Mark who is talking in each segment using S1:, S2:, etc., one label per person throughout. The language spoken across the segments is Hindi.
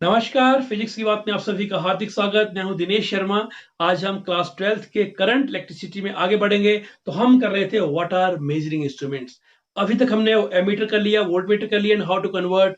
S1: नमस्कार, फिजिक्स की बात में आप सभी का हार्दिक स्वागत। मैं हूं दिनेश शर्मा। आज हम क्लास 12th के करंट इलेक्ट्रिसिटी में आगे बढ़ेंगे। तो हम कर रहे थे व्हाट आर मेजरिंग इंस्ट्रूमेंट्स। अभी तक हमने एमीटर कर लिया, वोल्टमीटर कर लिया, and how to convert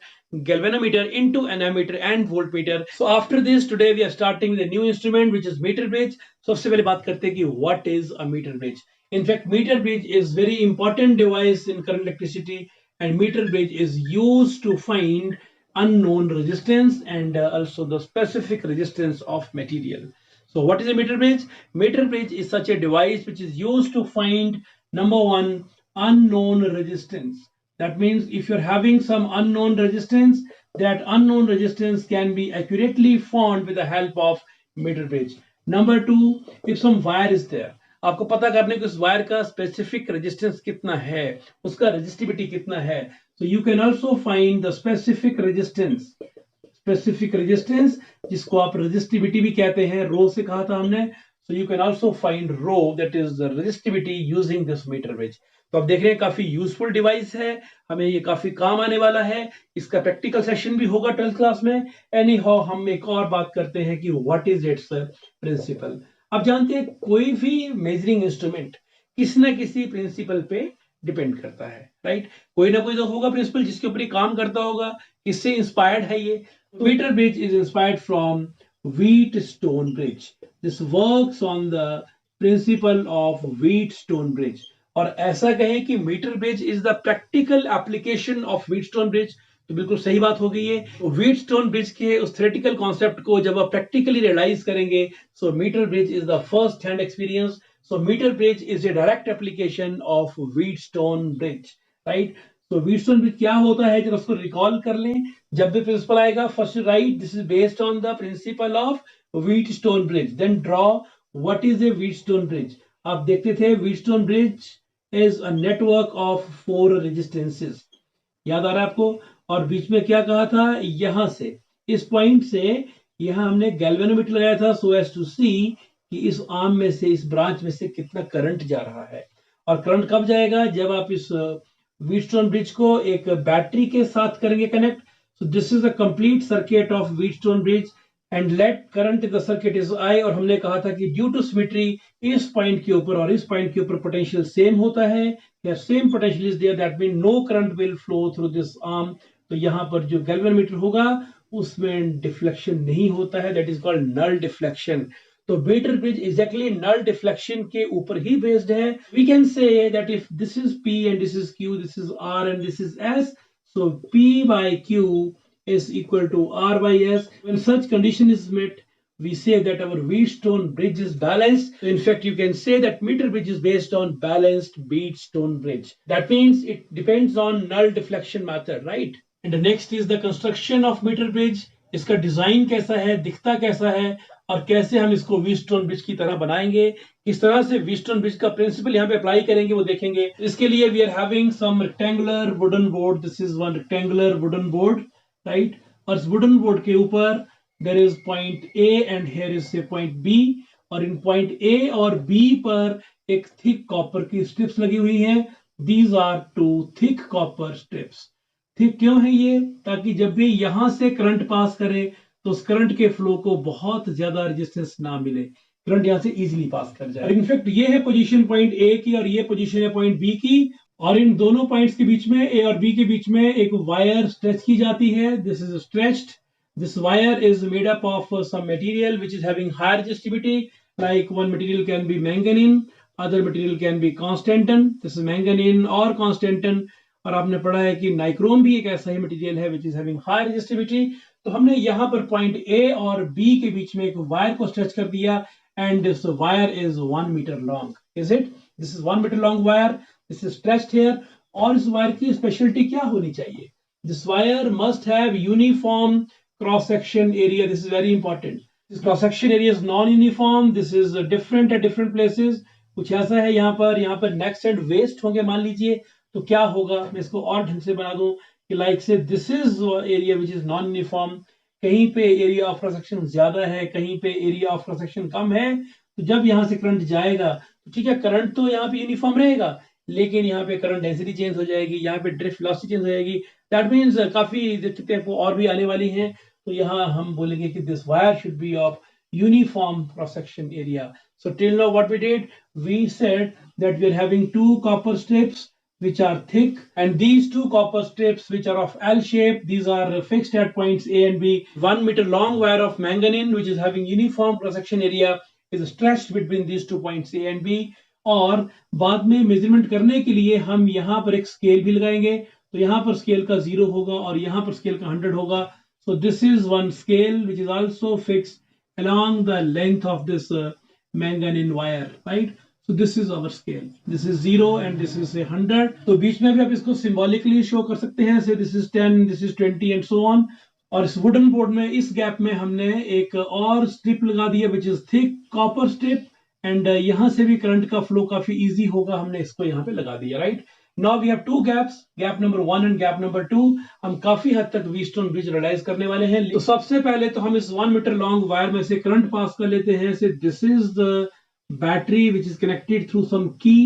S1: galvanometer into an ammeter and voltmeter. So after this, today we are starting with a new instrument which is meter bridge. So सबसे पहले बात करते हैं कि what is a meter bridge. In fact, meter bridge is very important device in current electricity, and meter bridge is used to find unknown resistance and also the specific resistance of material. So what is a meter bridge? Meter bridge is such a device which is used to find, number one, unknown resistance. That means if you're having some unknown resistance, that unknown resistance can be accurately found with the help of meter bridge. Number two, if some wire is there, आपको पता करने की उस वायर का स्पेसिफिक रेजिस्टेंस कितना है, उसका रेजिस्टिविटी कितना है. So you can also find the specific resistance जिसको आप resistivity भी कहते हैं, रो से कहा था हमने. So you can also find rho, that is the resistivity, using this meter bridge. तो आप देख रहे हैं काफी यूजफुल डिवाइस है, हमें ये काफी काम आने वाला है. इसका प्रैक्टिकल सेशन भी होगा 12th क्लास में. एनी हाउ हम एक और बात करते हैं कि व्हाट इज इट्स प्रिंसिपल. आप जानते हैं कोई भी मेजरिंग इंस्ट्रूमेंट किसी ना किसी प्रिंसिपल पे डिपेंड करता है, राइट. कोई ना कोई तो होगा प्रिंसिपल जिसके ऊपर ये काम करता होगा. किससे इंस्पायर्ड है ये? Metre bridge is inspired from Wheatstone bridge. This works on the principle of Wheatstone bridge. और ऐसा कहें कि metre bridge is the practical application of Wheatstone bridge, तो बिल्कुल सही बात हो गई है. व्हीटस्टोन ब्रिज के उस थ्योरेटिकल कॉन्सेप्ट को जब आप प्रैक्टिकली रियलाइज करेंगे, so metre bridge is the first hand experience. So meter bridge is a direct application of Wheatstone bridge, right? So Wheatstone bridge क्या होता है, जब उसको रिकॉल कर लें, जब भी प्रिंसिपल आएगा, first right this is based on the principle of Wheatstone bridge. Then draw what is a Wheatstone bridge. आप देखते थे Wheatstone bridge is a network of 4 resistances. याद आ रहा है आपको? और बीच में क्या कहा था, यहां से इस पॉइंट से यहां हमने गैल्वेनोमीटर लगाया था so as to see कि इस आर्म में से, इस ब्रांच में से कितना करंट जा रहा है. और करंट कब जाएगा, जब आप इस व्हीटस्टोन ब्रिज को एक बैटरी के साथ करेंगे connect. So this is the complete circuit of Wheatstone bridge and let current in the circuit is I. और हमने कहा था कि ड्यू टू सिमेट्री इस पॉइंट के ऊपर और इस पॉइंट के ऊपर पोटेंशियल सेम होता है, या same potential is there, that mean no current will flow through this arm. तो यहां पर जो गैल्वेनोमीटर होगा उसमें डिफ्लेक्शन नहीं होता है, that is called null deflection. तो metre bridge exactly null deflection के ऊपर ही बेस्ड है. We can say that if this is P and this is Q, this is R and this is S, so P by Q is equal to R by S. When such condition is met, we say that our Wheatstone bridge is balanced. So in fact, you can say that meter bridge is based on balanced Wheatstone bridge. That means it depends on null deflection method, right? And the next is the construction of meter bridge. इसका डिजाइन कैसा है, दिखता कैसा है, और कैसे हम इसको व्हीटस्टोन ब्रिज की तरह बनाएंगे, किस तरह से व्हीटस्टोन ब्रिज का प्रिंसिपल यहाँ पे अप्लाई करेंगे, वो देखेंगे. इसके लिए we are having some rectangular wooden board. This is one rectangular wooden board, right. और इस वुडन बोर्ड के ऊपर there is point A and here is say point B. और इन पॉइंट A और B पर एक थिक कॉपर की स्ट्रिप्स लगी हुई हैं. These are 2 thick copper strips. ठीक क्यों है ये? ताकि जब भी यहां से करंट पास करे तो उस करंट के फ्लो को बहुत ज्यादा रेजिस्टेंस ना मिले, करंट यहां से इजीली पास कर जाए. इनफैक्ट ये है पोजीशन पॉइंट ए की और ये पोजीशन है पॉइंट बी की. और इन दोनों पॉइंट्स के बीच में, ए और बी के बीच में, एक वायर स्ट्रेच की जाती है. This is stretched. This wire is made up of some material which is having higher resistivity. Like one material can be manganin, other material can be constantan. This is manganin और कांस्टेंटन. और आपने पढ़ा है कि नाइक्रोम भी एक ऐसा ही मटेरियल है which is having high resistivity. तो हमने यहां पर पॉइंट ए और बी के बीच में एक वायर को स्ट्रेच कर दिया, and this wire is 1 metre long. Is it? This is 1 metre long wire. This is stretched here. और इस वायर की स्पेशलिटी क्या होनी चाहिए? This wire must have uniform cross section area. This is very important. This cross section area is non uniform. This is different at different places. कुछ ऐसा है यहाँ पर नेक्स्ट एंड वेस्ट होंगे मान लीजिए. तो क्या होगा, मैं इसको और ढंग से बना दूं कि लाइक से this is area which is non uniform. कहीं पे एरिया ऑफ क्रॉस सेक्शन ज्यादा है, कहीं पे एरिया ऑफ क्रॉस सेक्शन कम है. तो जब यहां से करंट जाएगा तो ठीक है, करंट तो यहाँ पे यूनिफॉर्म रहेगा, लेकिन यहाँ पे करंट डेंसिटी चेंज हो जाएगी, यहाँ पे ड्रिफ्ट वेलोसिटी चेंज हो जाएगी. दैट मीन्स काफी दिक्कतें और भी आने वाली हैं. तो यहाँ हम बोलेंगे कि this wire should be of uniform cross section area. So till now what we did, we said that we are having two copper strips which are thick, and these two copper strips which are of L shape, these are fixed at points A and B. 1 meter long wire of manganese which is having uniform cross section area is stretched between these two points A and B. और बाद में मेजरमेंट करने के लिए हम यहाँ पर एक स्केल भी लगाएंगे. तो यहाँ पर स्केल का 0 होगा और यहाँ पर स्केल का 100 होगा. So this is one scale which is also fixed along the length of this manganese wire, right? So this is our scale. This is 0 and this is 100. तो बीच में भी आप इसको symbolically show कर सकते हैं. Say this is 10, this is 20 and so on. और इस वुडन बोर्ड में इस गैप में हमने एक और स्ट्रिप लगा दी है, which is thick copper strip, and यहाँ से भी करंट का फ्लो काफी इजी होगा. हमने इसको यहाँ पे लगा दिया, right. Now we have two gaps, gap number 1 and gap number 2. हम काफी हद तक व्हीटस्टोन ब्रिज रियलाइज करने वाले हैं. तो सबसे पहले तो हम इस 1 मीटर लॉन्ग वायर में से करंट पास कर लेते हैं. Say this is the battery which is connected through some key,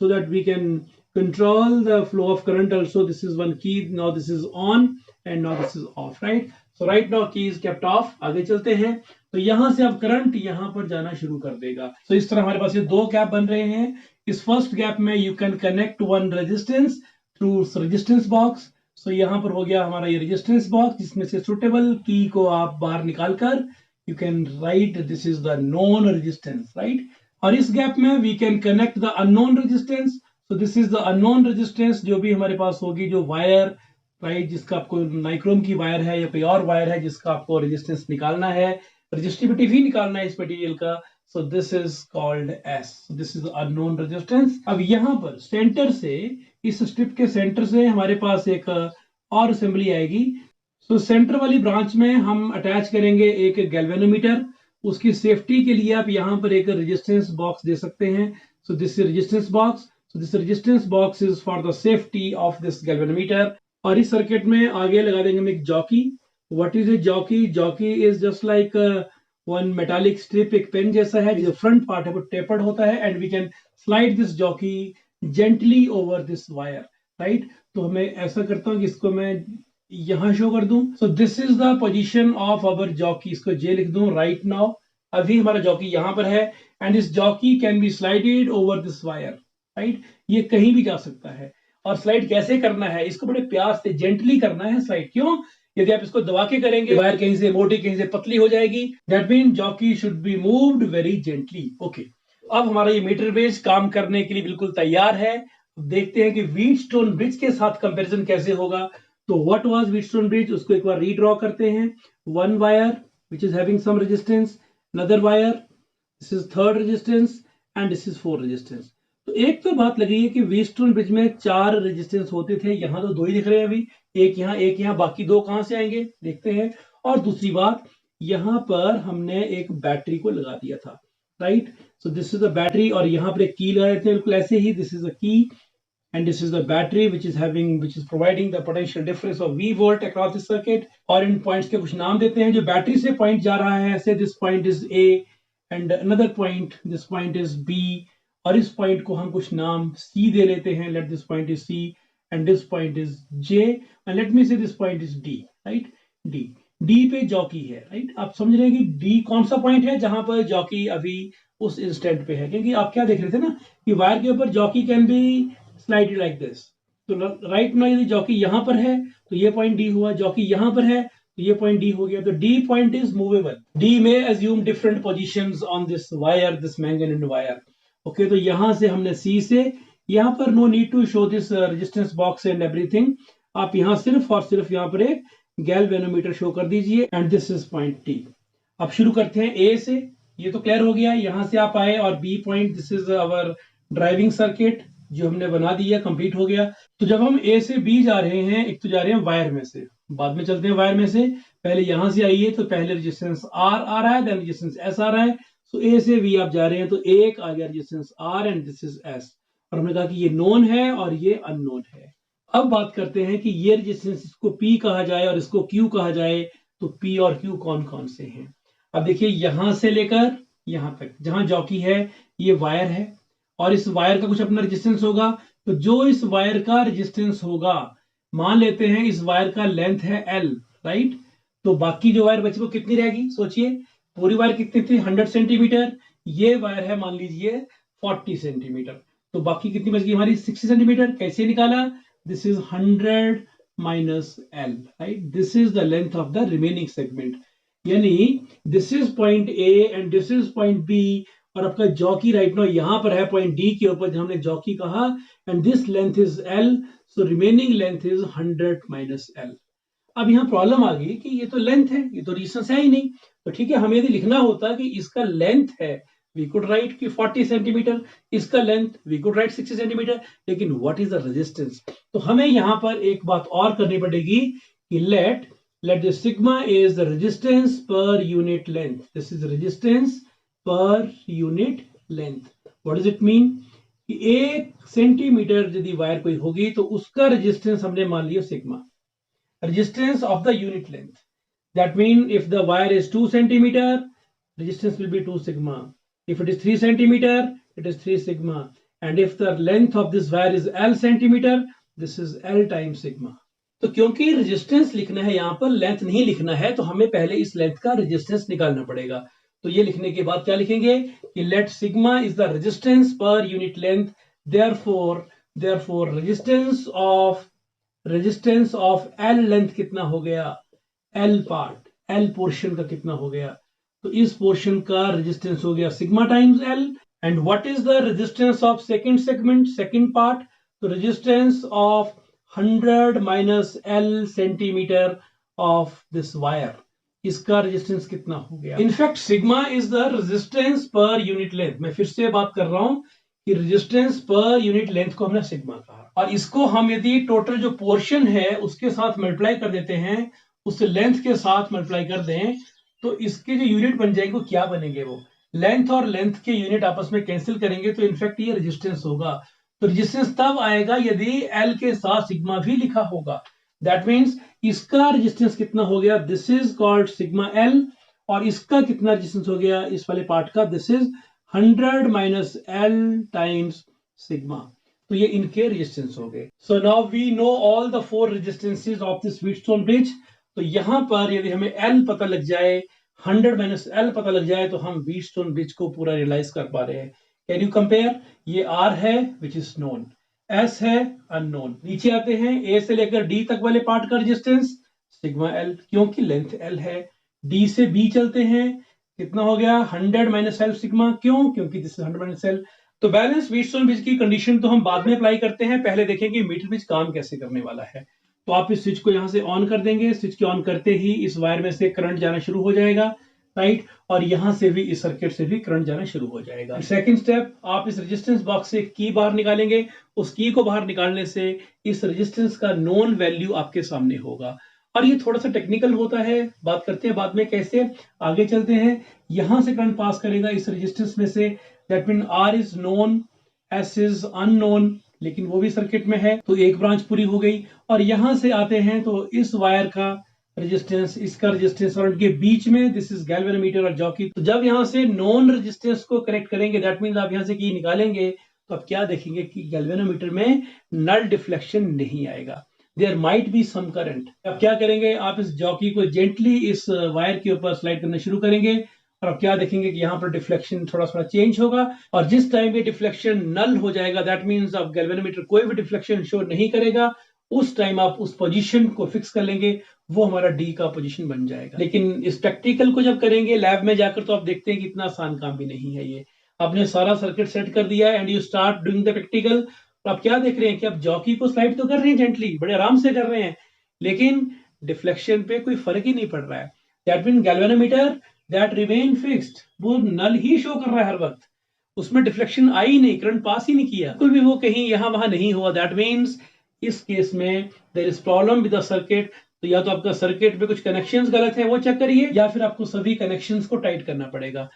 S1: so that we can control the flow of current also. This is one key. Now this is on and now this is off, right? So right now key is kept off. आगे चलते हैं. तो यहां से अब करंट यहां पर जाना शुरू कर देगा. तो इस तरह हमारे पास ये दो गैप बन रहे हैं. इस फर्स्ट गैप में you can connect one resistance through resistance box. So यहां पर हो गया हमारा ये रेजिस्टेंस बॉक्स, जिसमें से सुटेबल की को आप बाहर निकालकर you can write this is the known resistance, right. और इस गैप में we can connect the unknown resistance. So this is the unknown resistance जो भी हमारे पास होगी, जो वायर, राइट, जिसका आपको नाइक्रोम की वायर है या कोई और वायर है जिसका आपको रेजिस्टेंस निकालना है, रजिस्टिविटी भी निकालना है इस मटेरियल का. सो this is called S. This is unknown resistance. अब यहाँ पर सेंटर से, इस स्ट्रिप के सेंटर से हमारे पास एक और असेंबली आएगी. सो सेंटर वाली ब्रांच में हम अटैच करेंगे एक गैल्वेनोमीटर. उसकी सेफ्टी के लिए आप यहाँ पर एक रेजिस्टेंस बॉक्स दे सकते हैं. सो this is resistance box. So this resistance box is for the safety of this galvanometer. और इस सर्किट में आगे लगा देंगे हम एक jockey. What is a jockey? Jockey is just like one metallic strip, एक पेन जैसा है, जो फ्रंट पार्ट है वो टेपर्ड होता है, and we can slide this jockey gently over this wire, right? तो हमें ऐसा करता हूँ कि इसको मैं यहाँ शो कर दूं. So this is the position of our jockey. इसको J लिख दूं right now. अभी हमारा जॉकी यहाँ पर है, and this jockey can be slided over this wire. Right, ये कहीं भी जा सकता है. और स्लाइड कैसे करना है, इसको बड़े प्यार से जेंटली करना है स्लाइड. क्यों? यदि आप इसको दबा के करेंगे, वायर कहीं से मोटी कहीं से पतली हो जाएगी. That mean jockey should be moved very gently. Okay, अब हमारा ये मीटर ब्रिज काम करने के लिए बिल्कुल तैयार है. देखते हैं कि व्हीटस्टोन ब्रिज के साथ कंपैरिजन कैसे होगा. तो व्हाट वाज व्हीटस्टोन ब्रिज, उसको एक बार रीड्रॉ करते हैं. One wire which is having some resistance, another wire, this is third resistance, and this is fourth resistance. तो एक तो बात लगी है कि व्हीटस्टोन ब्रिज में 4 रेजिस्टेंस होते थे, यहाँ तो 2 ही दिख रहे हैं अभी, एक यहाँ, बाकी 2 कहां से आएंगे देखते हैं. और दूसरी बात, यहाँ पर हमने एक बैटरी को लगा दिया था, right. So this is the battery, और यहाँ पर एक की लगा देते हैं बिल्कुल ऐसे ही. This is the key and this is the battery which is providing the potential difference of V volt across this circuit. और इन पॉइंट्स के कुछ नाम देते हैं. जो बैटरी से पॉइंट जा रहा है, से this point is A and another point, this point is B. और इस पॉइंट को हम कुछ नाम C दे लेते हैं. Let this point is C and this point is J and let me say this point is D, right. D पे जॉकी है, राइट. आप समझ रहे हैं कि D कौन सा पॉइंट है जहां पर जॉकी अभी उस इंस्टेंट पे है. क्योंकि आप क्या देख रहे थे ना कि वायर के ऊपर jockey can be slided like this. तो राइट नाउ यदि जॉकी यहां पर है तो ये पॉइंट D हुआ, जॉकी यहां पर है तो ये पॉइंट D हो गया. तो D point is movable. D may assume different positions on this wire, this manganese wire. Okay, तो यहां से हमने C से यहां पर, no need to show this resistance box and everything. आप यहां सिर्फ और सिर्फ यहां पर एक गैल्वेनोमीटर शो कर दीजिए and this is point T. अब शुरू करते हैं A से. ये तो क्लियर हो गया, यहां से आप आए और B point, this is our driving circuit जो हमने बना दिया, कंप्लीट हो गया. तो जब हम A से B जा रहे हैं, एक तो जा रहे हैं वायर में से, बाद में चलते हैं वायर में से. पहले यहां से आइए तो पहले रेजिस्टेंस R आ रहा है, देन रेजिस्टेंस S आ रहा है. सो A से B आप जा रहे हैं तो एक आ गया resistance R and this is S. और हमने कहा कि ये नोन है और ये अननोन है. अब बात करते हैं कि ये रेजिस्टेंस, इसको P कहा जाए और इसको Q कहा जाए, तो P और Q कौन कौन से हैं. अब देखिए, यहां से लेकर यहां तक जहां जॉकी है, ये वायर है और इस वायर का कुछ अपना रेजिस्टेंस होगा. तो जो इस वायर का रेजिस्टेंस होगा, मान लेते हैं इस वायर का लेंथ है L, राइट. तो बाकी जो वायर बची वो कितनी रहेगी, सोचिए। पूरी वायर कितनी थी, 100 सेंटीमीटर, ये वायर है मान लीजिए 40 सेंटीमीटर, तो बाकी कितनी बच गई हमारी 60 सेंटीमीटर। कैसे निकाला, this is 100 minus L, right, this is the length of the remaining segment, यानी this is point A and this is point B, और आपका जॉकी राइट नाउ यहां पर है पॉइंट डी के ऊपर जहां हमने जॉकी कहा, and this length is L, so remaining length is 100 minus L. अब यहाँ प्रॉब्लम आ गई कि ये तो लेंथ है, ये तो रेजिस्टेंस है ही नहीं, तो ठीक है, हमें यदि लिखना होता कि इसका लेंथ है, वी कुड राइट कि 40 सेंटीमीटर, इसका length we could write 60 centimetre, लेकिन व्हाट इज द रेजिस्टेंस, तो हमें यहाँ पर एक बात और करनी पड़ेगी कि let the sigma is the resistance per unit length. This is resistance per unit length. What does it mean? कि 1 सेंटीमीटर यदि वायर कोई होगी तो उसका रेजिस्टेंस हमने मान लिया sigma, resistance of the unit length. That means if the wire is 2 centimeter, resistance will be 2 sigma. If it is 3 centimeter, it is 3 sigma. And if the length of this wire is L centimeter, this is L times sigma. तो क्योंकि रेजिस्टेंस लिखना है यहाँ पर, लेंथ नहीं लिखना है, तो हमें पहले इस लेंथ का रेजिस्टेंस निकालना पड़ेगा। तो ये लिखने के बाद क्या लिखेंगे कि let sigma is the resistance per unit length, therefore resistance of L length कितना हो गया, एल पार्ट, एल पोर्शन का कितना हो गया, तो इस पोर्शन का रेजिस्टेंस हो गया sigma times L. And what is the resistance of second segment, second part, तो resistance of 100 minus L centimetre of this wire, इसका रेजिस्टेंस कितना हो गया। In fact sigma is the resistance per unit length, मैं फिर से बात कर रहा हूं कि रेजिस्टेंस पर यूनिट लेंथ को हमने सिग्मा कहा, और इसको हम यदि टोटल जो पोर्शन है उसके साथ मल्टीप्लाई कर देते हैं, उस लेंथ के साथ मल्टीप्लाई कर दें, तो इसके जो यूनिट बन जाएंगे वो क्या बनेंगे, वो लेंथ और लेंथ के यूनिट आपस में कैंसिल करेंगे, तो इनफैक्ट ये रेजिस्टेंस होगा। तो रेजिस्टेंस तब आएगा यदि एल के साथ सिग्मा भी लिखा होगा, दैट मींस इसका रेजिस्टेंस कितना हो गया, this is called sigma L, और इसका कितना रेजिस्टेंस हो गया इस वाले पार्ट का, this is 100 minus L times sigma, तो ये इनके रेजिस्टेंस हो गए। So now we know all the 4 resistances of this Wheatstone bridge. तो यहां पर यदि हमें एल पता लग जाए, 100 माइनस एल पता लग जाए, तो हम व्हीटस्टोन ब्रिज को पूरा रियलाइज कर पा रहे हैं। कैन यू कंपेयर, ये R है विच इज नोन, S है अननोन, नीचे आते हैं A से लेकर D तक वाले पार्ट का रेजिस्टेंस सिग्मा L, क्योंकि लेंथ L है। D से B चलते हैं, कितना हो गया 100 माइनस एल सिग्मा, क्यों, क्योंकि दिस इज 100 माइनस एल। तो बैलेंस व्हीटस्टोन ब्रिज की कंडीशन तो हम बाद में अप्लाई करते हैं, पहले देखें कि मीटर ब्रिज काम कैसे करने वाला है। तो आप इस स्विच को यहां से ऑन कर देंगे, स्विच के ऑन करते ही इस वायर में से करंट जाना शुरू हो जाएगा, राइट, और यहां से भी इस सर्किट से भी करंट जाना शुरू हो जाएगा। सेकंड स्टेप, आप इस रेजिस्टेंस बॉक्स से की बाहर निकालेंगे, उस की को बाहर निकालने से इस रेजिस्टेंस का नोन वैल्यू आपके सामने होगा, और ये थोड़ा सा टेक्निकल होता है, बात करते हैं बाद में कैसे। आगे चलते हैं, यहां से करंट पास करेगा इस रेजिस्टेंस में से, that mean R is known, S is unknown, लेकिन वो भी सर्किट में है, तो एक ब्रांच पूरी हो गई। और यहां से आते हैं तो इस वायर का रेजिस्टेंस, इसका रेजिस्टेंस और उनके बीच में दिस इज गैल्वेनोमीटर और जॉकी। तो जब यहां से नॉन रेजिस्टेंस को कनेक्ट करेंगे, दैट मींस आप यहां से की निकालेंगे, तो आप क्या देखेंगे कि गैल्वेनोमीटर में नल डिफ्लेक्शन नहीं आएगा, there might be some current. अब क्या करेंगे, आप इस जॉकी को जेंटली इस वायर के ऊपर स्लाइड करना शुरू करेंगे, और आप क्या देखेंगे कि यहाँ पर डिफ्लेक्शन थोड़ा थोड़ा चेंज होगा, और जिस टाइम ये डिफ्लेक्शन नल हो जाएगा, दैट मींस अब गैल्वेनोमीटर कोई भी डिफ्लेक्शन शो नहीं करेगा, उस टाइम आप उस पोजीशन को फिक्स कर लेंगे, वो हमारा डी का पोजीशन बन जाएगा। लेकिन इस प्रैक्टिकल को जब करेंगे लैब में जाकर, तो आप देखते हैं कि इतना आसान काम भी नहीं है ये। आपने सारा सर्किट सेट कर दिया and you start doing the practical, तो आप क्या देख रहे हैं कि आप जॉकी को स्लाइड तो कर रहे हैं जेंटली, बड़े आराम से कर रहे हैं, लेकिन डिफ्लेक्शन पे कोई फर्क ही नहीं पड़ रहा है। That mean galvanometer that remain fixed, वो नल ही शो कर रहा है हर वक्त, उसमें डिफ्लेक्शन आई नहीं, करंट पास ही नहीं किया, कोई भी वो कहीं यहां वहां नहीं हुआ। दैट मीन्स इस केस में there is problem with the circuit. तो या तो आपका सर्किट में कुछ कनेक्शंस गलत है, वो चेक करिए, या फिर आपको सभी कनेक्शंस को टाइट करना पड़ेगा।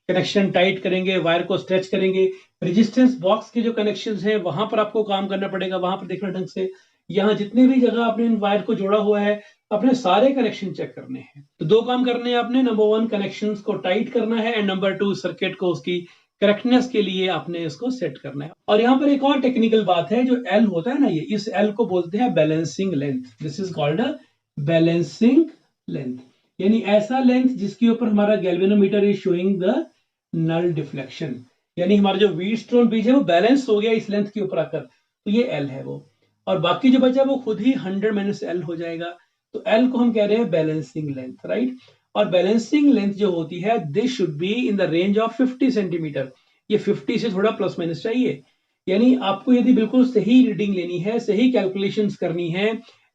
S1: कनेक्शन टाइट करेंगे, वायर को स्ट्रेच करेंगे, रेजिस्टेंस बॉक्स के जो कनेक्शंस हैं वहां पर आपको काम करना पड़ेगा, वहां पर देखना ढंग से, यहाँ जितने भी जगह आपने इन वायर को जोड़ा हुआ है अपने सारे कनेक्शन चेक करने हैं। तो दो काम करने हैं आपने, नंबर 1 कनेक्शंस को टाइट करना है, एंड नंबर 2 सर्किट को उसकी करेक्टनेस के लिए आपने इसको सेट करना है। और यहाँ पर एक और टेक्निकल बात है, जो एल होता है ना, ये इस एल को बोलते हैं balancing length, this is called a balancing length. यानी ऐसा लेंथ जिसके ऊपर हमारा galvanometer is showing the null deflection, यानी हमारा जो व्हीटस्टोन ब्रिज है वो बैलेंस हो गया इस लेंथ के ऊपर आकर, तो ये एल है वो, और बाकी जो बचा वो खुद ही 100 माइनस एल हो जाएगा। तो एल को हम कह रहे हैं बैलेंसिंग लेंथ, राइट। और बैलेंसिंग लेंथ जो होती है this should be in the range of 50 centimetre, ये 50 से थोड़ा प्लस माइनस चाहिए। यानी आपको यदि बिल्कुल सही रीडिंग लेनी है, सही कैलकुलेशंस करनी है,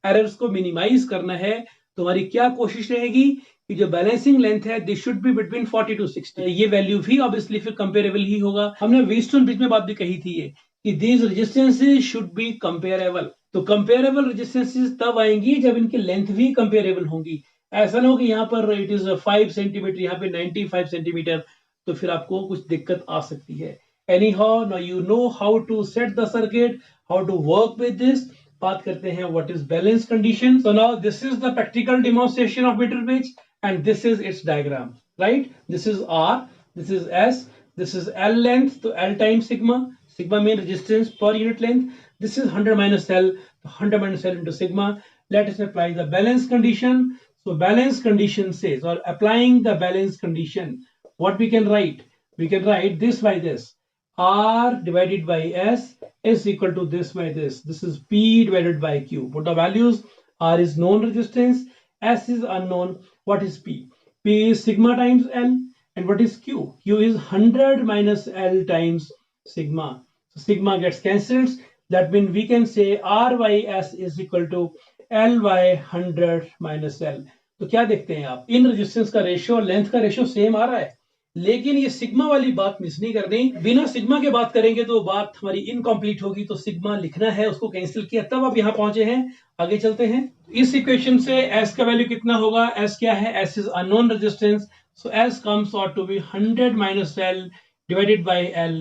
S1: एरर्स को मिनिमाइज करना है, तो हमारी क्या कोशिश रहेगी कि जो बैलेंसिंग लेंथ है this should be between 40 to 60। ये वैल्यू भी ऑब्वियसली फिर कंपेरेबल ही होगा। हमने व्हीटस्टोन ब्रिज में बात भी कही थी ये कि these resistances should be comparable. तो कंपेरेबल रेजिस्टेंसेस तब आएंगी जब इनकी लेंथ भी कंपेरेबल होंगी। ऐसा ना हो कि यहाँ पर इट इज 5 सेंटीमीटर, यहाँ पे 95 सेंटीमीटर, तो फिर आपको कुछ दिक्कत आ सकती है। Anyhow, now you know how to set the circuit, how to work with this. बात करते हैं what is balance condition. So now this is the practical demonstration of meter bridge and this is its diagram, right? This is R, this is S, this is L length, so L times sigma. Sigma means resistance per unit length. This is 100 minus L, 100 minus L into sigma. Let us apply the balance condition. So balance condition says, or applying the balance condition, what we can write? We can write this by this. R divided by S is equal to this by this. This is P divided by Q. Put the values. R is known resistance. S is unknown. What is P? P is sigma times L. And what is Q? Q is 100 minus L times sigma. So sigma gets cancelled. That means we can say R by S is equal to L by 100 minus L. तो क्या देखते हैं आप, इन रेजिस्टेंस का रेशियो और लेंथ का रेशियो सेम आ रहा है, लेकिन ये सिग्मा वाली बात मिस नहीं करनी। बिना सिग्मा के बात करेंगे तो बात हमारी इनकम्प्लीट होगी, तो सिग्मा लिखना है, उसको कैंसिल किया, तब आप यहाँ पहुंचे हैं। आगे चलते हैं। इस इक्वेशन से S का वैल्यू कितना होगा? S क्या है? S is unknown resistance, so S comes out to be 100 minus L divided by L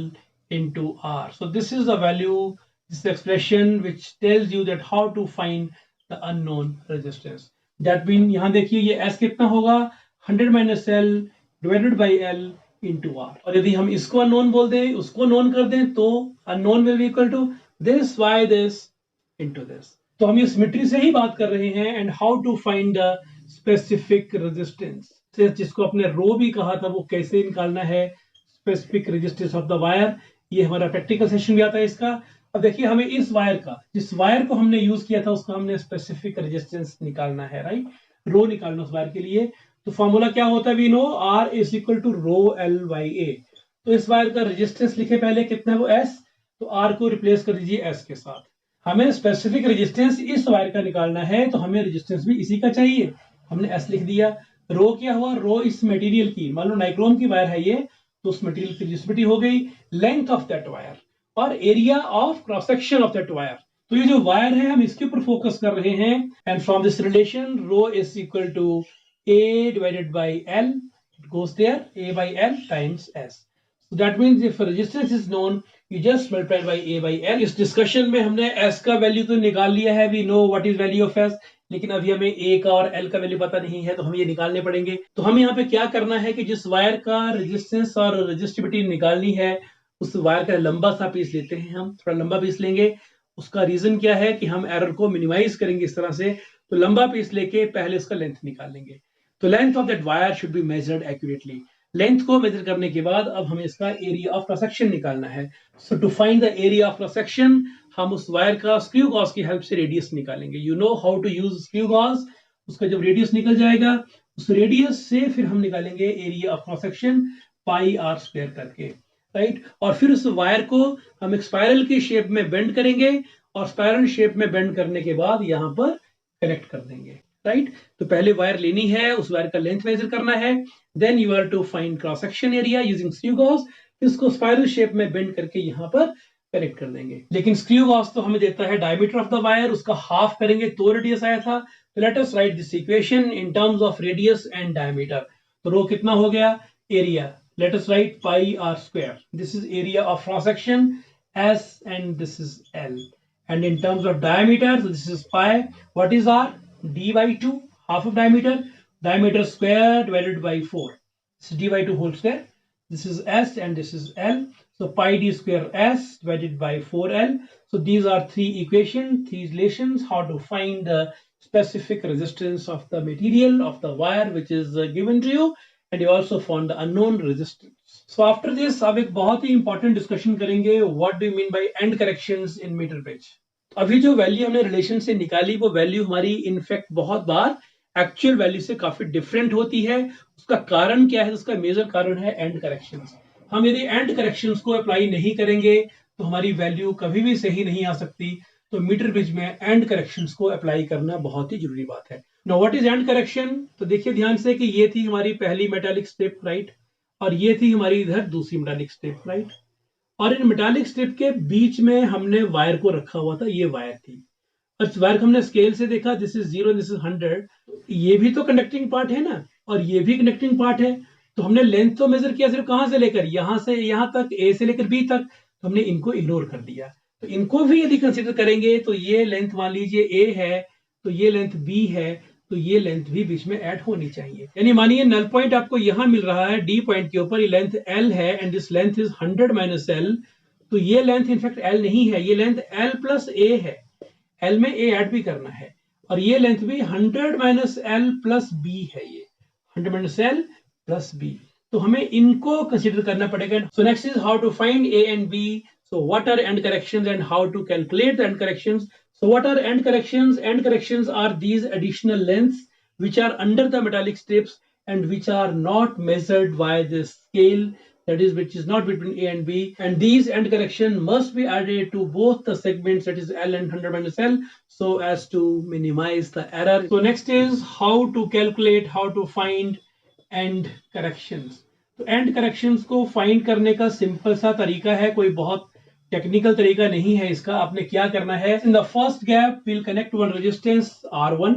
S1: into R. So this is the value, this expression which tells you that how to find the unknown resistance. That means यहाँ देखिए ये S कितना होगा? 100 minus L divided by L into R। और यदि हम इसको अननोन बोल दें, उसको नोन कर दें, तो unknown will be equal to this by this into this. तो हम ये सिमेट्री से ही बात कर रहे हैं। And how to find the specific resistance, जिसको अपने रो भी कहा था, वो कैसे निकालना है specific resistance of the wire, ये हमारा प्रैक्टिकल सेशन भी आता है इसका। अब देखिए हमें इस वायर का, जिस वायर को हमने यूज किया था उसका हमने स्पेसिफिक रेजिस्टेंस निकालना है, राइट, रो निकालना उस वायर के लिए। तो फॉर्मूला क्या होता है? We know R is equal to rho L by A। तो इस वायर का रेजिस्टेंस लिखे पहले, कितना है वो? S। तो R को रिप्लेस कर दीजिए S के साथ। हमें स्पेसिफिक रेजिस्टेंस इस वायर का निकालना है, तो हमें रेजिस्टेंस भी इसी का चाहिए। हमने S लिख दिया। रो क्या हुआ? रो इस मटेरियल की, मान लो नाइक्रोम की वायर है ये, तो उस मटेरियल की रेजिस्टिविटी हो गई, लेंथ ऑफ दैट वायर और area of cross section of that wire. तो ये जो वायर है हम इसके ऊपर फोकस कर रहे हैं। And from this relation rho is equal to A divided by L, it goes there, A by L times S. So that means if a resistance is known, you just multiply by A by L. इस डिस्कशन में हमने S का वैल्यू तो निकाल लिया है, we know what is value of S, लेकिन अभी हमें A का और L का वैल्यू पता नहीं है, तो हमें ये निकालने पड़ेंगे। तो हमें यहाँ पे क्या करना है कि जिस वायर का रेजिस्टेंस और रेजिस्टिविटी निकालनी है, उस वायर का लंबा सा पीस लेते हैं, हम थोड़ा लंबा पीस लेंगे। उसका रीजन क्या है कि हम एरर को मिनिमाइज करेंगे इस तरह से। तो लंबा पीस लेके पहले उसका लेंथ निकाल लेंगे। तो length of that wire should be measured accurately. Length को मेजर करने के बाद अब हमें इसका एरिया ऑफ क्रॉस सेक्शन निकालना है। So to find the area of cross section, हम उस वायर का स्क्रू गॉस की हेल्प से रेडियस निकालेंगे। You know how to use screw gauge. उसका जब रेडियस निकल जाएगा, उस रेडियस से फिर हम निकालेंगे area of cross section pi r square करके, राइट। और फिर उस वायर को हम एक स्पाइरल की शेप में बेंड करेंगे, और स्पाइरल शेप में बेंड करने के बाद यहाँ पर कनेक्ट कर देंगे, राइट। तो पहले वायर लेनी है, उस वायर का लेंथ मेजर करना है, then you are to find cross section area using screw gauge, इसको स्पाइरल शेप में बेंड करके यहाँ पर कनेक्ट कर देंगे। लेकिन स्क्रू गॉस तो हमें देता है डायमीटर ऑफ द वायर, उसका हाफ करेंगे तो रेडियस आया था। तो let us write this equation in terms of radius and diameter. तो रो कितना हो गया? Area, let us write pi r square. This is area of cross section S and this is L, and in terms of diameter, so this is pi. What is R? D by 2, half of diameter, diameter square divided by 4. This is D by 2 whole square. This is S and this is L. So pi D square S divided by 4L. So these are three equations, three relations, how to find the specific resistance of the material of the wire which is given to you, and you also found the unknown resistance. So after this अब एक बहुत ही important discussion करेंगे what do you mean by end corrections in meter bridge. अभी जो वैल्यू हमने रिलेशन से निकाली वो वैल्यू हमारी इनफैक्ट बहुत बार एक्चुअल वैल्यू से काफी डिफरेंट होती है. उसका कारण क्या है? उसका मेजर कारण है एंड करेक्शंस. हम यदि एंड करेक्शंस को अप्लाई नहीं करेंगे तो हमारी वैल्यू कभी भी सही नहीं आ सकती. तो मीटर ब्रिज में एंड करेक्शंस को अप्लाई करना बहुत ही जरूरी बात है. Now what is and correction? तो देखिए ध्यान से कि ये थी हमारी पहली मेटालिक स्ट्रिप, राइट, और ये थी हमारी इधर दूसरी मेटालिक स्ट्रिप, राइट. और इन मेटालिक स्ट्रिप के बीच में हमने वायर को रखा हुआ था. ये वायर थी और इस वायर को हमने स्केल से देखा, दिस इज 0, दिस इज 100. ये भी तो कंडक्टिंग पार्ट है ना, और ये भी कंडक्टिंग पार्ट है. तो हमने लेंथ तो मेजर किया सिर्फ कहां से लेकर, यहां से यहां तक, ए से लेकर बी तक. तो हमने इनको इग्नोर कर दिया. तो इनको भी यदि कंसीडर करेंगे तो ये लेंथ मान लीजिए ए है, तो ये लेंथ बी है, तो ये लेंथ भी बीच में ऐड होनी चाहिए. यानी मानिए नल पॉइंट आपको यहां मिल रहा है डी पॉइंट के ऊपर, ये लेंथ एल है and this length is 100 minus L. तो ये लेंथ इनफैक्ट एल नहीं है, ये लेंथ एल प्लस ए है. एल में ए ऐड भी करना है, और ये लेंथ भी 100 माइनस एल प्लस बी है. ये 100 माइनस एल प्लस बी. तो हमें इनको कंसीडर करना पड़ेगा. So next is how to find A and B. So what are end corrections and how to calculate the end corrections? So what are end corrections? End corrections are these additional lengths which are under the metallic strips and which are not measured by the scale, that is which is not between A and B, and these end correction must be added to both the segments, that is L and 100 minus L, so as to minimize the error. So next is how to calculate, how to find end corrections. तो end corrections को find करने का सिंपल सा तरीका है, कोई बहुत टेक्निकल तरीका नहीं है इसका. आपने क्या करना है, इन the first gap will connect one resistance R1,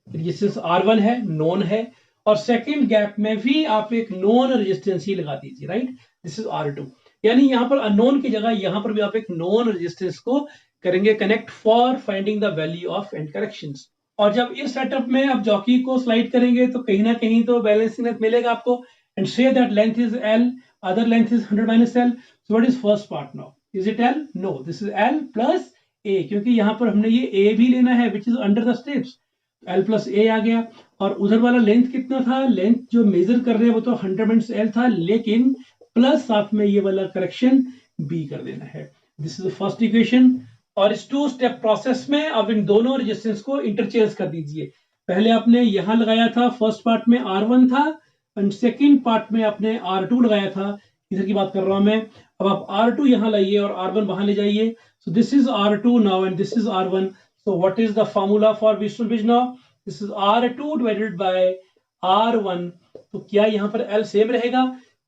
S1: resistance R1 है, नोन है, और सेकंड गैप में भी आप एक नोन रेजिस्टेंस ही लगा दीजिए, राइट. This is R2. यानी यहाँ पर अननोन की जगह यहाँ पर भी आप एक नोन रेजिस्टेंस को करेंगे connect for finding the value of and corrections. और जब इस सेटअप में आप जॉकी को स्लाइड करेंगे तो कहीं ना कहीं तो बैलेंसिंग लेंथ मिलेगा आपको. And say that length is L, other length is 100 minus L. So what is first part now? Is it L? No, this is L plus A, क्योंकि यहाँ पर हमने ये A भी लेना है which is under the strips. L plus A आ गया. और उधर वाला लेंथ कितना था, लेंथ जो मेजर कर रहे हैं वो तो 100 minus L था, लेकिन प्लस साथ में ये वाला करेक्शन B कर देना है. This is the first equation. और इस 2 स्टेप प्रोसेस में अब इन दोनों रेजिस्टेंस को इंटरचेंज कर दीजिए. पहले आपने यहाँ लगाया था, फर्स्ट पार्ट में R1 था, एंड सेकेंड पार्ट में आपने R2 लगाया था. इधर की बात कर रहा हूं मैं. अब आप R2 यहां लाइए और R1 वहां ले जाइए. सो this is R2 now and this is R1. So what is the formula for Wheatstone bridge now? This is R2 divided by R1. तो क्या यहां पर L सेम रहेगा?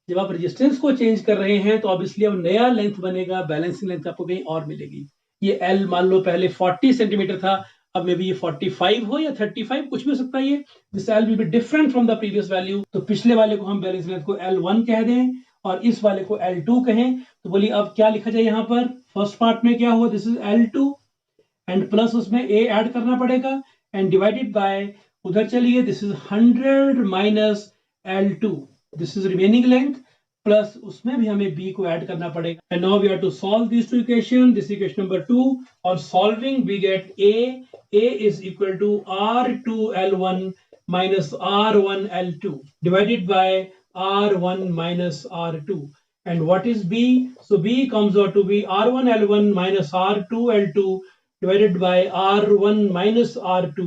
S1: जब आप रेजिस्टेंस को चेंज कर रहे हैं तो ऑब्वियसली अब नया लेंथ बनेगा, बैलेंसिंग लेंथ आपको कहीं और मिलेगी. ये L मान लो पहले 40 सेंटीमीटर था, अब मे बी ये 45 हो या 35, कुछ भी हो सकता है. ये this L will be different from the previous value. तो पिछले वाले को हम बैलेंसिंग लेंथ को L1 कह दें और इस वाले को L2 कहें. तो बोलिए अब क्या लिखा जाए यहाँ पर? फर्स्ट पार्ट में क्या हुआ, this is L2 and plus उसमें A ऐड करना पड़ेगा एंड डिवाइडेड बाय, उधर चलिए, this is 100 minus L2, this is remaining length, plus उसमें भी हमें B को ऐड करना पड़ेगा. And now we have to solve this two equation. This equation number 2, और solving we get A is equal to R2L1 minus R1L2 divided by R1 minus R2. And what is B? So B comes out to be R1L1 minus R2L2 divided by R1 minus R2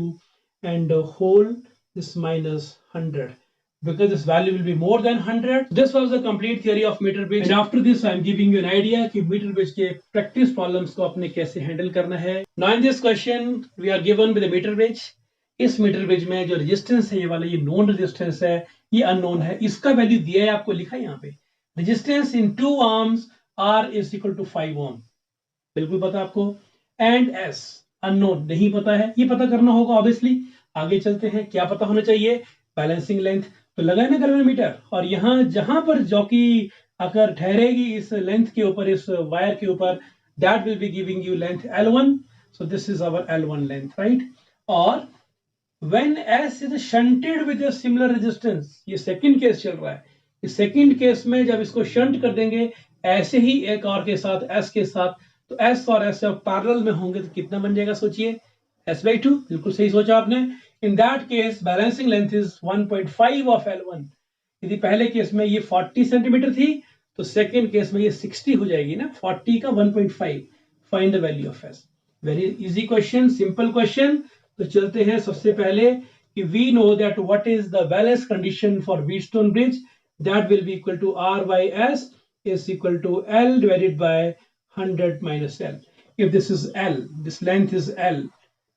S1: and whole this minus 100. Because this value will be more than 100. This was the complete theory of meter bridge. And after this, I am giving you an idea कि meter bridge के practice problems को आपने कैसे handle करना है. Now in this question, we are given with the meter bridge. इस meter bridge में जो resistance है ये वाला, ये known resistance है, ये unknown है. इसका value दिया है, आपको लिखा है यहाँ पे. Resistance in 2 ohms R is equal to 5 ohm. बिल्कुल पता आपको. And S unknown नहीं पता है. ये पता करना होगा obviously. आगे चलते हैं. क्या पता होना चाहिए? Balancing length. तो लगाए ना गैल्वेनोमीटर, और यहाँ जहां पर जॉकी आकर ठहरेगी इस लेंथ के ऊपर, इस वायर के ऊपर, that will be giving you length L1. So this is our L1 length, right. और when S is shunted with a similar resistance, ये सेकंड केस चल रहा है. इस सेकंड केस में जब इसको शंट कर देंगे ऐसे ही एक और के साथ, S के साथ, तो S और S जब पैरेलल में होंगे तो कितना बन जाएगा? सोचिए, S/2, बिल्कुल सही सोचा आपने। In that case balancing length is 1.5 of L1। यदि पहले केस में ये 40 सेंटीमीटर थी तो सेकेंड केस में ये 60 हो जाएगी ना, 40 का 1.5। Find the value of S। Very easy question, simple question. तो चलते हैं सबसे पहले कि we know that what is the balance condition for Wheatstone bridge, that will be equal to R by S is equal to L divided by 100 minus L. If this is L, this length is L,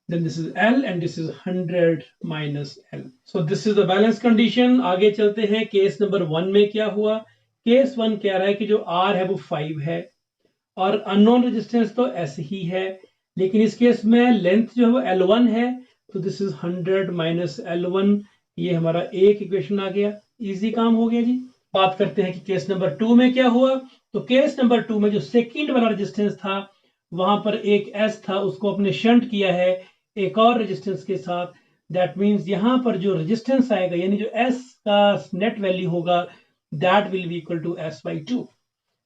S1: then this is L and this is 100 minus L. So this is the balance condition. आगे चलते हैं केस नंबर 1 में क्या हुआ। केस 1 कह रहा है कि जो R है वो 5 है और अननोन रेजिस्टेंस तो S ही है, लेकिन इस केस में लेंथ जो है वो L1 है, तो दिस इज 100 माइनस L1। ये हमारा एक इक्वेशन आ गया, इजी काम हो गया जी। बात करते हैं कि केस नंबर 2 में क्या हुआ। तो केस नंबर 2 में जो सेकंड वाला रेजिस्टेंस था वहां पर एक S था, उसको अपने शंट किया है एक और रेजिस्टेंस के साथ। दैट मींस यहां पर जो रेजिस्टेंस आएगा यानी जो S का नेट वैल्यू होगा that will be equal to S/2,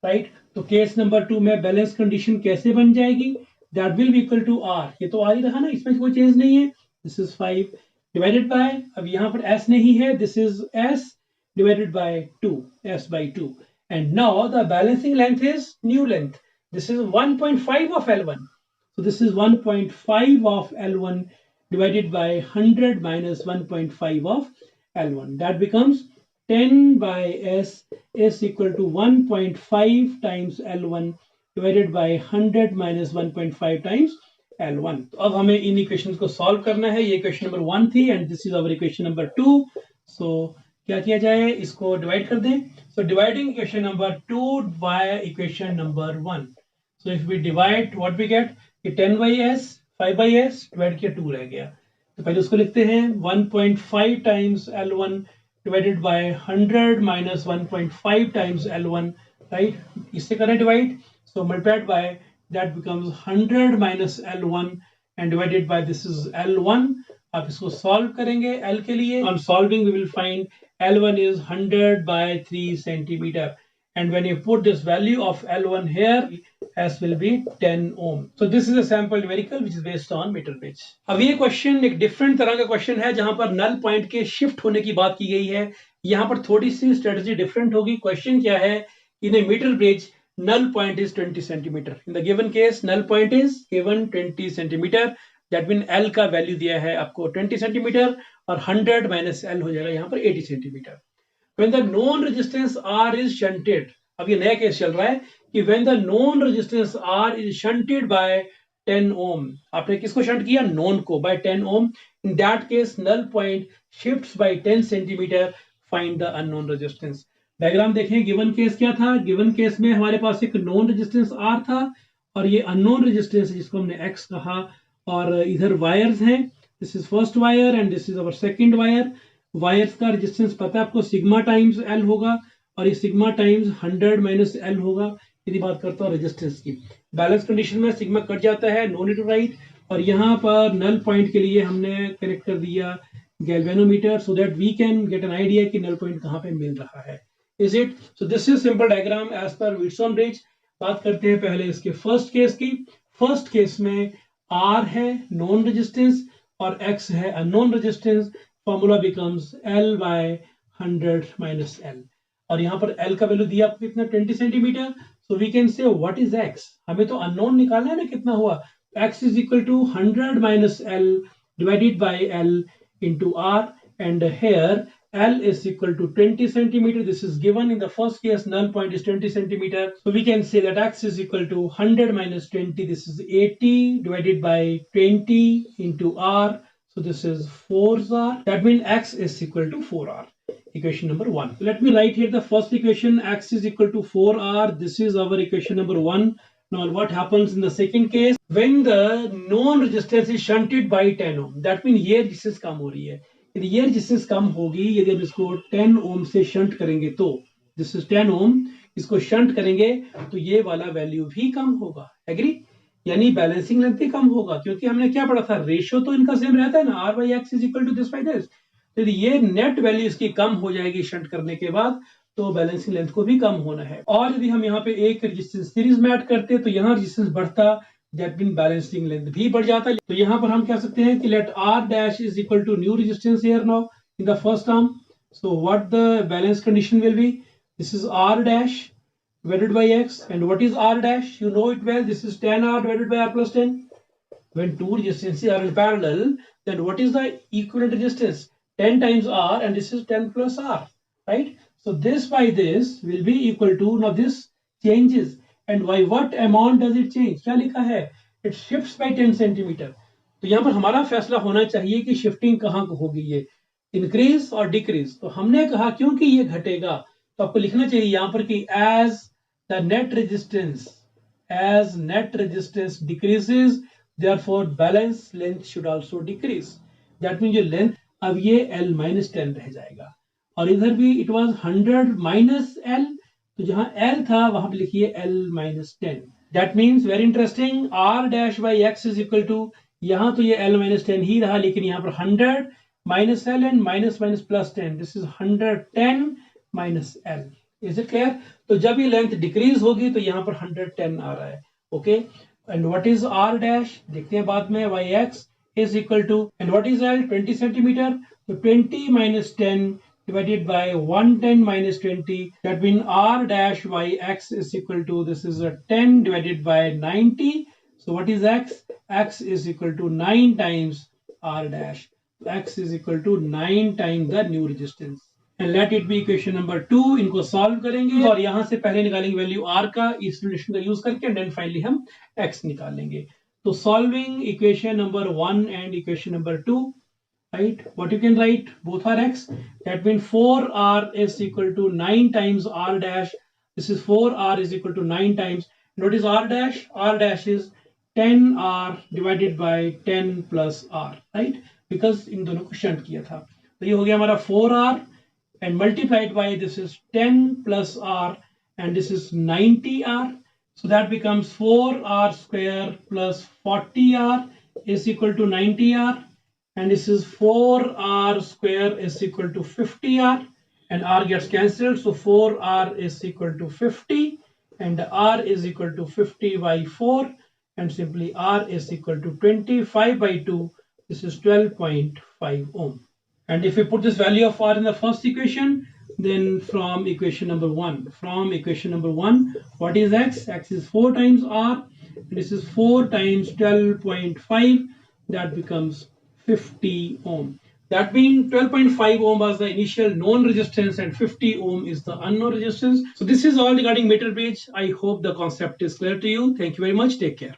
S1: right. तो केस नंबर 2 में बैलेंस कंडीशन कैसे बन जाएगी, that will be equal to R। ये तो R ही रहा ना, इसमें कोई चेंज नहीं है। दिस इज 5 डिवाइडेड बाय, अब यहाँ पर S नहीं है, this is S divided by 2, S/2. And now the balancing length is new length. This is 1.5 of L1. So this is 1.5 of L1 divided by 100 minus 1.5 of L1. That becomes 10 by S is equal to 1.5 times L1 divided by 100 minus 1.5 times L1. तो अब हमें इन इक्वेशंस को सॉल्व करना है। ये इक्वेशन नंबर 1 थी and this is our equation number 2। So क्या किया जाए, इसको डिवाइड कर दें। So dividing equation number 2 by equation number 1। So if we divide what we get, कि 10 by S 5 by S divide किया 2 रह गया। तो पहले उसको लिखते हैं 1.5 times L1 divided by 100 minus 1.5 times L1, right. इससे करें divide, so multiplied by that becomes 100 minus L1 and divided by this is L1। आप इसको सॉल्व करेंगे L के लिए। On solving we will find L1 is 100 by 3 centimeter, and when you put this value of L1 here, S will be 10 ohm. So this is a sample numerical which is based on meter bridge. अब ये क्वेश्चन एक डिफरेंट तरह का क्वेश्चन है जहां पर नल पॉइंट के शिफ्ट होने की बात की गई है। यहाँ पर थोड़ी सी स्ट्रेटजी डिफरेंट होगी। क्वेश्चन क्या है, in a metre bridge null point is 20 centimeter. In the given case null point is given 20 centimeter. That means L का वैल्यू दिया है आपको 20 सेंटीमीटर और 100 माइनस L हो जाएगा यहाँ पर 80 centimetre. When the known resistance R is shunted, अब ये नया केस चल रहा है कि when the known resistance R is shunted by 10 ohm, आपने किसको शंट किया, नोन को, by 10 ohm. In that case null point shifts by 10 centimeter. Find the unknown resistance. Diagram देखें, गिवन केस क्या था। गिवन केस में हमारे पास एक नोन रेजिस्टेंस R था और ये अननोन रेजिस्टेंस जिसको हमने X कहा, और इधर वायर्स हैं। This is first wire and this is our second wire. Wires का रेजिस्टेंस पता है आपको, सिग्मा टाइम्स L होगा और ये सिग्मा टाइम्स 100 माइनस L होगा। यदि बात करता हूँ रेजिस्टेंस की, बैलेंस कंडीशन में सिग्मा कट जाता है, नो नीड टू राइट। और यहाँ पर नल पॉइंट के लिए हमने कनेक्ट कर दिया galvanometer so that we can get an idea कि नल पॉइंट कहाँ पे मिल रहा है। Is it? So this is simple diagram as per Wheatstone bridge. बात करते हैं पहले इसके फर्स्ट केस की। फर्स्ट केस में R है नॉन रेजिस्टेंस और X है unknown resistance. Formula becomes L by 100 minus L। और यहाँ पर L का वैल्यू दिया आपको कितना, 20 centimetre. So we can say what is X, हमें तो अननोन निकालना है ना, कितना हुआ। X is equal to 100 minus L divided by L into R, and here L is equal to 20 centimeter. This is given in the first case, null point is 20 centimeter. So we can say that X is equal to 100 minus 20. This is 80 divided by 20 into R. So this is 4R. That means X is equal to 4R. Equation number 1. So let me write here the first equation. X is equal to 4R. This is our equation number 1. Now what happens in the second case? When the known resistance is shunted by 10 ohm. That means ये resistance कम हो रही है। यदि ये रेजिस्टेंस कम होगी, यदि हम इसको 10 ओम से शंट करेंगे तो दिस इज 10 ओम, इसको शंट करेंगे तो ये वाला वैल्यू भी कम होगा। एग्री? यानी बैलेंसिंग लेंथ भी कम होगा, क्योंकि हमने क्या पढ़ा था, रेशियो तो इनका सेम रहता है ना, R by X is equal to this by this। यदि ये नेट वैल्यू इसकी कम हो जाएगी शंट करने के बाद, तो बैलेंसिंग लेंथ को भी कम होना है। और यदि हम यहाँ पे एक रेजिस्टेंस सीरीज में ऐड करते तो यहाँ रेजिस्टेंस बढ़ता, दैट मीन बैलेंसिंग लेंथ भी बढ़ जाता है। तो यहाँ पर हम कह सकते हैं कि let R dash is equal to new resistance here now in the first term. So what the balance condition will be, this is R dash divided by x, and what is r dash? You know it well, this is 10r divided by r plus 10. When two resistances are in parallel, then what is the equivalent resistance? 10 times r, and this is 10 plus r, right? So this by this will be equal to, now this changes, and by what amount does it change? क्या लिखा है? It shifts by 10 centimeter. तो यहाँ पर हमारा फैसला होना चाहिए कि शिफ्टिंग कहाँ को होगी, ये इंक्रीज और डिक्रीज। तो हमने कहा क्योंकि ये घटेगा तो आपको लिखना चाहिए यहाँ पर कि as the net resistance decreases, therefore balance length should also decrease. That means जो length अब ये L minus 10 रह जाएगा, और इधर भी it was 100 minus L, तो जहां L था वहां पे लिखिए L minus 10. That means very interesting, R dash by X is equal to, यहाँ तो ये L minus 10 ही रहा, लेकिन यहाँ पर 100 minus L and minus minus plus 10, this is 110 minus L. Is it clear? तो जब ये लेंथ डिक्रीज होगी तो यहाँ पर 110 आ रहा है, okay. And what is R dash देखते हैं बाद में, Y X is equal to, and what is L 20 centimetre, तो 20 minus 10 divided by 110 minus 20, that means r dash y x is equal to, this is a 10 divided by 90, so what is x? X is equal to 9 times r dash, x is equal to 9 times the new resistance. And let it be equation number 2, इनको सॉल्व करेंगे और यहां से पहले निकालेंगे वैल्यू r का इस रिलेशन का यूज करके, एंड देन फाइनली हम x निकालेंगे। तो solving equation number 1 and equation number 2, right, what you can write, both are x, that means 4r is equal to 9 times r dash, this is 4r is equal to 9 times, what is r dash? R dash is 10r divided by 10 plus r, right, because इन दोनों को शंट किया था। तो ये हो गया हमारा 4r and multiplied by, this is 10 plus r, and this is 90r, so that becomes 4r square plus 40r is equal to 90r, and this is 4r square is equal to 50r, and r gets cancelled, so 4r is equal to 50, and r is equal to 50 by 4, and simply r is equal to 25 by 2, this is 12.5 ohm. And if we put this value of r in the first equation, then from equation number 1, what is x? X is 4 times r, and this is 4 times 12.5, that becomes 50 ohm. That means 12.5 ohm was the initial known resistance and 50 ohm is the unknown resistance. So this is all regarding meter bridge. I hope the concept is clear to you. Thank you very much. Take care.